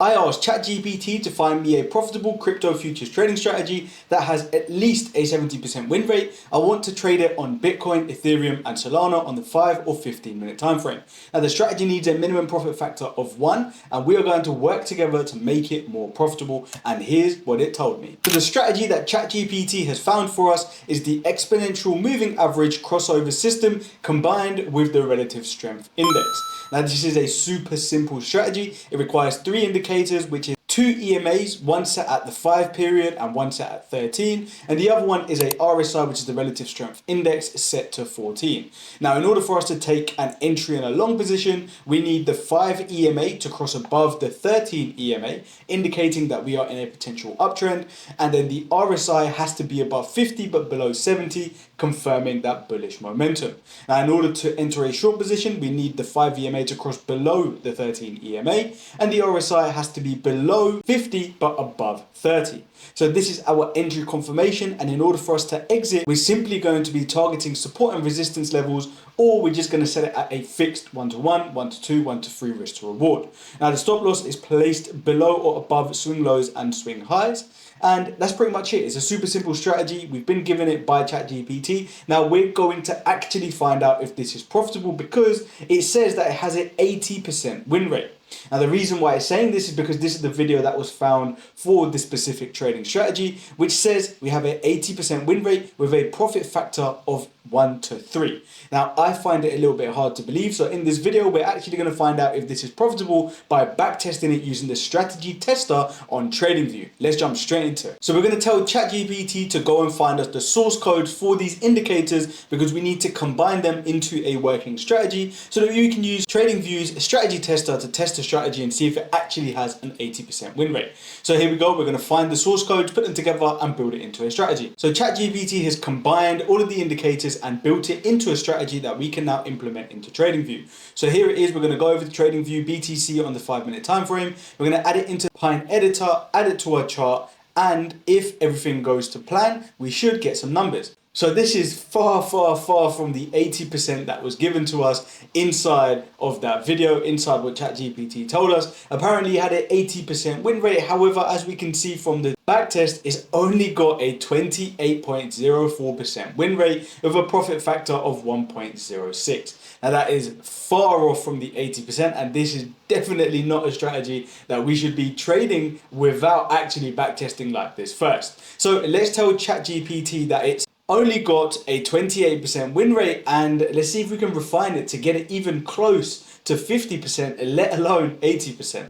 I asked ChatGPT to find me a profitable crypto futures trading strategy that has at least a 70% win rate. I want to trade it on Bitcoin, Ethereum, and Solana on the 5 or 15 minute time frame. Now the strategy needs a minimum profit factor of 1, and we are going to work together to make it more profitable. And here's what it told me. So the strategy that ChatGPT has found for us is the exponential moving average crossover system combined with the relative strength index. Now this is a super simple strategy. It requires 3 indicators, which is 2 EMAs, one set at the 5 period and one set at 13, and the other one is a RSI, which is the relative strength index, set to 14. Now in order for us to take an entry in a long position, we need the 5 EMA to cross above the 13 EMA, indicating that we are in a potential uptrend, and then the RSI has to be above 50 but below 70, confirming that bullish momentum. Now in order to enter a short position, we need the 5 EMA to cross below the 13 EMA, and the RSI has to be below 50 but above 30. So this is our entry confirmation, and in order for us to exit, we're simply going to be targeting support and resistance levels, or we're just going to set it at a fixed 1-to-1, 1-to-2, 1-to-3 risk to reward. Now the stop loss is placed below or above swing lows and swing highs. And that's pretty much it. It's a super simple strategy. We've been given it by ChatGPT. Now we're going to actually find out if this is profitable, because it says that it has an 80% win rate. Now the reason why it's saying this is because this is the video that was found for this specific trading strategy, which says we have an 80% win rate with a profit factor of 1-to-3. Now I find it a little bit hard to believe, so in this video we're actually going to find out if this is profitable by backtesting it using the strategy tester on TradingView. Let's jump straight into it. So we're going to tell ChatGPT to go and find us the source codes for these indicators, because we need to combine them into a working strategy so that you can use TradingView's strategy tester to test the strategy and see if it actually has an 80% win rate. So here we go, we're going to find the source codes, put them together and build it into a strategy. So ChatGPT has combined all of the indicators and built it into a strategy that we can now implement into TradingView. So here it is, we're going to go over to TradingView BTC on the 5-minute time frame. We're going to add it into Pine Editor, add it to our chart, and if everything goes to plan, we should get some numbers. So this is far, far, far from the 80% that was given to us inside of that video, inside what ChatGPT told us. Apparently it had an 80% win rate. However, as we can see from the backtest, it's only got a 28.04% win rate with a profit factor of 1.06. Now that is far off from the 80%, and this is definitely not a strategy that we should be trading without actually backtesting like this first. So let's tell ChatGPT that it's only got a 28% win rate, and let's see if we can refine it to get it even close to 50%, let alone 80%.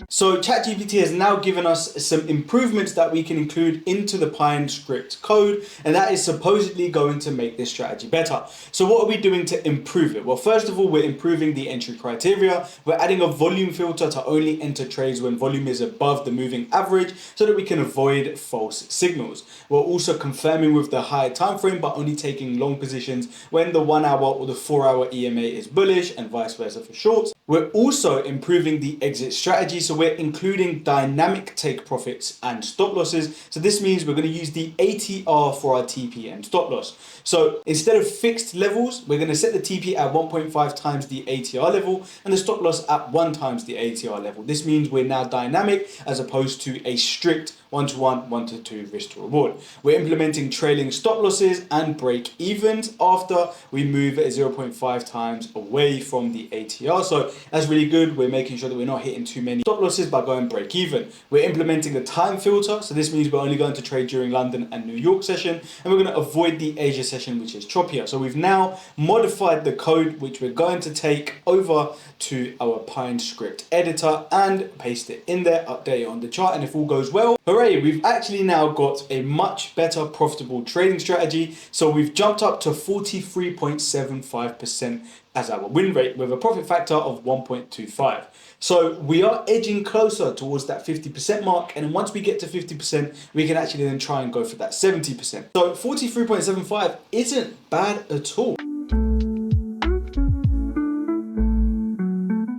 So ChatGPT has now given us some improvements that we can include into the Pine script code, and that is supposedly going to make this strategy better. So what are we doing to improve it? Well, first of all, we're improving the entry criteria. We're adding a volume filter to only enter trades when volume is above the moving average so that we can avoid false signals. We're also confirming with the higher time frame, but only taking long positions when the 1 hour or the 4 hour EMA is bullish, and vice versa for shorts. We're also improving the exit strategy, so we're including dynamic take profits and stop losses. So this means we're going to use the ATR for our TP and stop loss. So instead of fixed levels, we're going to set the TP at 1.5 times the ATR level and the stop loss at 1 times the ATR level. This means we're now dynamic as opposed to a strict 1-to-1, 1-to-2 risk to reward. We're implementing trailing stop losses and break evens after we move 0.5 times away from the ATR. So that's really good. We're making sure that we're not hitting too many stop losses by going break even. We're implementing a time filter. So this means we're only going to trade during London and New York session, and we're going to avoid the Asia session, which is choppier. So we've now modified the code, which we're going to take over to our Pine script editor and paste it in there, update it on the chart, and if all goes well, hooray, we've actually now got a much better profitable trading strategy. So we've jumped up to 43.75% as our win rate with a profit factor of 1.25. So we are edging closer towards that 50% mark, and then once we get to 50%, we can actually then try and go for that 70%. So 43.75 isn't bad at all.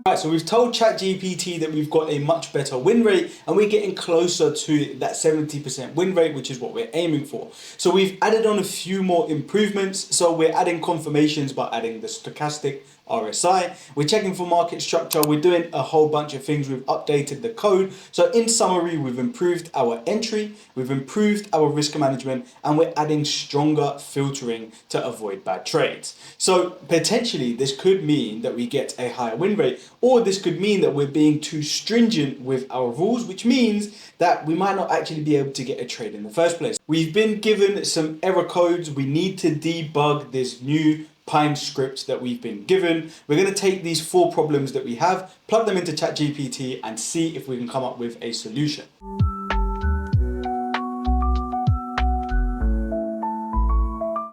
Right, so we've told ChatGPT that we've got a much better win rate, and we're getting closer to that 70% win rate, which is what we're aiming for. So we've added on a few more improvements. So we're adding confirmations by adding the stochastic RSI. We're checking for market structure. We're doing a whole bunch of things. We've updated the code. So in summary, we've improved our entry, we've improved our risk management, and we're adding stronger filtering to avoid bad trades. So potentially this could mean that we get a higher win rate, or this could mean that we're being too stringent with our rules, which means that we might not actually be able to get a trade in the first place. We've been given some error codes. We need to debug this new Pine script that we've been given. We're going to take these 4 problems that we have, plug them into ChatGPT, and see if we can come up with a solution.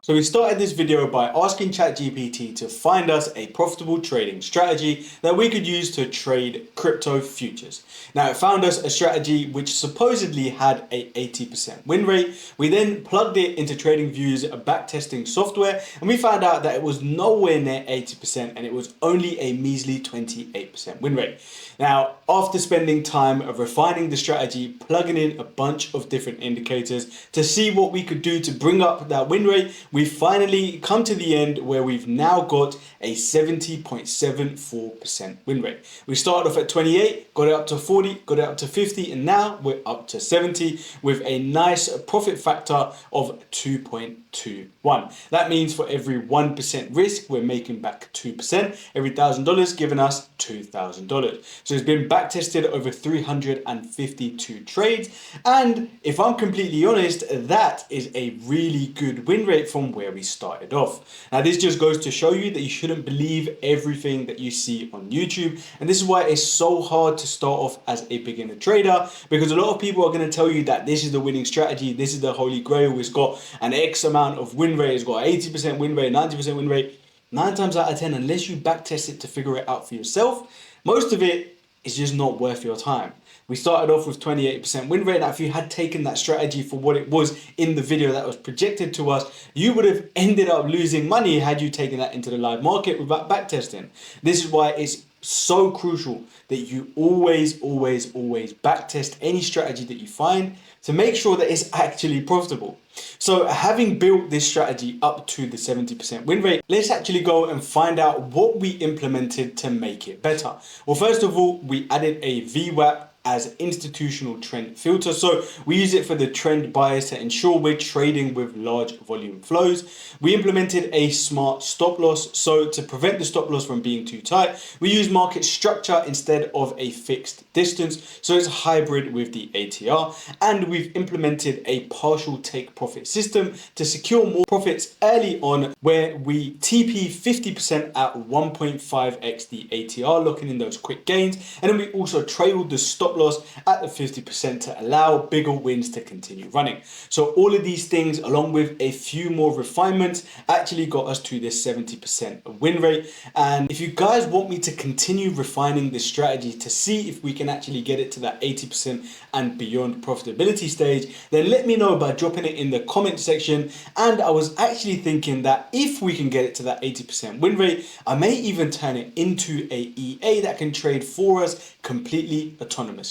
So we started this video by asking ChatGPT to find us a profitable trading strategy that we could use to trade crypto futures. Now it found us a strategy which supposedly had a 80% win rate. We then plugged it into TradingView's backtesting software, and we found out that it was nowhere near 80% and it was only a measly 28% win rate. Now, after spending time refining the strategy, plugging in a bunch of different indicators to see what we could do to bring up that win rate, we've finally come to the end where we've now got a 70.74% win rate. We started off at 28, got it up to 40, got it up to 50, and now we're up to 70 with a nice profit factor of 2.21. That means for every 1% risk, we're making back 2%. Every $1,000 giving us $2,000. So it's been backtested over 352 trades. And if I'm completely honest, that is a really good win rate from where we started off. Now, this just goes to show you that you shouldn't believe everything that you see on YouTube. And this is why it's so hard to start off as a beginner trader, because a lot of people are going to tell you that this is the winning strategy. This is the holy grail. It's got an X amount of win rate. It's got 80% win rate, 90% win rate. 9 times out of 10, unless you backtest it to figure it out for yourself, most of it is just not worth your time. We started off with 28% win rate. Now, if you had taken that strategy for what it was in the video that was projected to us, you would have ended up losing money had you taken that into the live market without backtesting. This is why it's so crucial that you always backtest any strategy that you find to make sure that it's actually profitable. So having built this strategy up to the 70% win rate, let's actually go and find out what we implemented to make it better. Well, first of all, we added a VWAP as institutional trend filter. So we use it for the trend bias to ensure we're trading with large volume flows. We implemented a smart stop loss. So to prevent the stop loss from being too tight, we use market structure instead of a fixed distance. So it's hybrid with the ATR. And we've implemented a partial take profit system to secure more profits early on, where we TP 50% at 1.5x the ATR, locking in those quick gains. And then we also trailed the stop loss at the 50% to allow bigger wins to continue running. So all of these things, along with a few more refinements, actually got us to this 70% win rate. And if you guys want me to continue refining this strategy to see if we can actually get it to that 80% and beyond profitability stage, then let me know by dropping it in the comment section. And I was actually thinking that if we can get it to that 80% win rate, I may even turn it into a EA that can trade for us completely autonomously.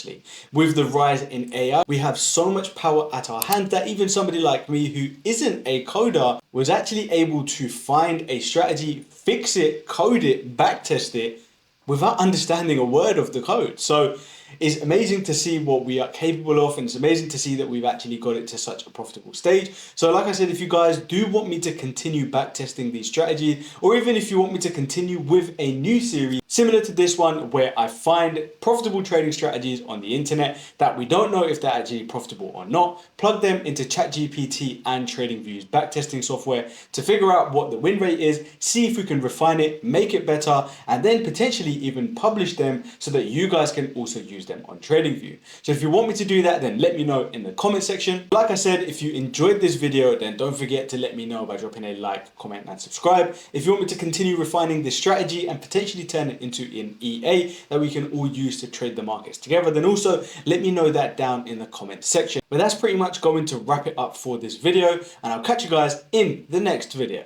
With the rise in AI, we have so much power at our hand that even somebody like me who isn't a coder was actually able to find a strategy, fix it, code it, backtest it without understanding a word of the code. So it's amazing to see what we are capable of, and it's amazing to see that we've actually got it to such a profitable stage. So like I said, if you guys do want me to continue backtesting these strategies, or even if you want me to continue with a new series similar to this one where I find profitable trading strategies on the internet that we don't know if they're actually profitable or not, plug them into ChatGPT and TradingView's backtesting software to figure out what the win rate is, see if we can refine it, make it better, and then potentially even publish them so that you guys can also use them on TradingView. So if you want me to do that, then let me know in the comment section. Like I said, if you enjoyed this video, then don't forget to let me know by dropping a like, comment, and subscribe. If you want me to continue refining this strategy and potentially turn it into an EA that we can all use to trade the markets together, then also let me know that down in the comment section. But that's pretty much going to wrap it up for this video, and I'll catch you guys in the next video.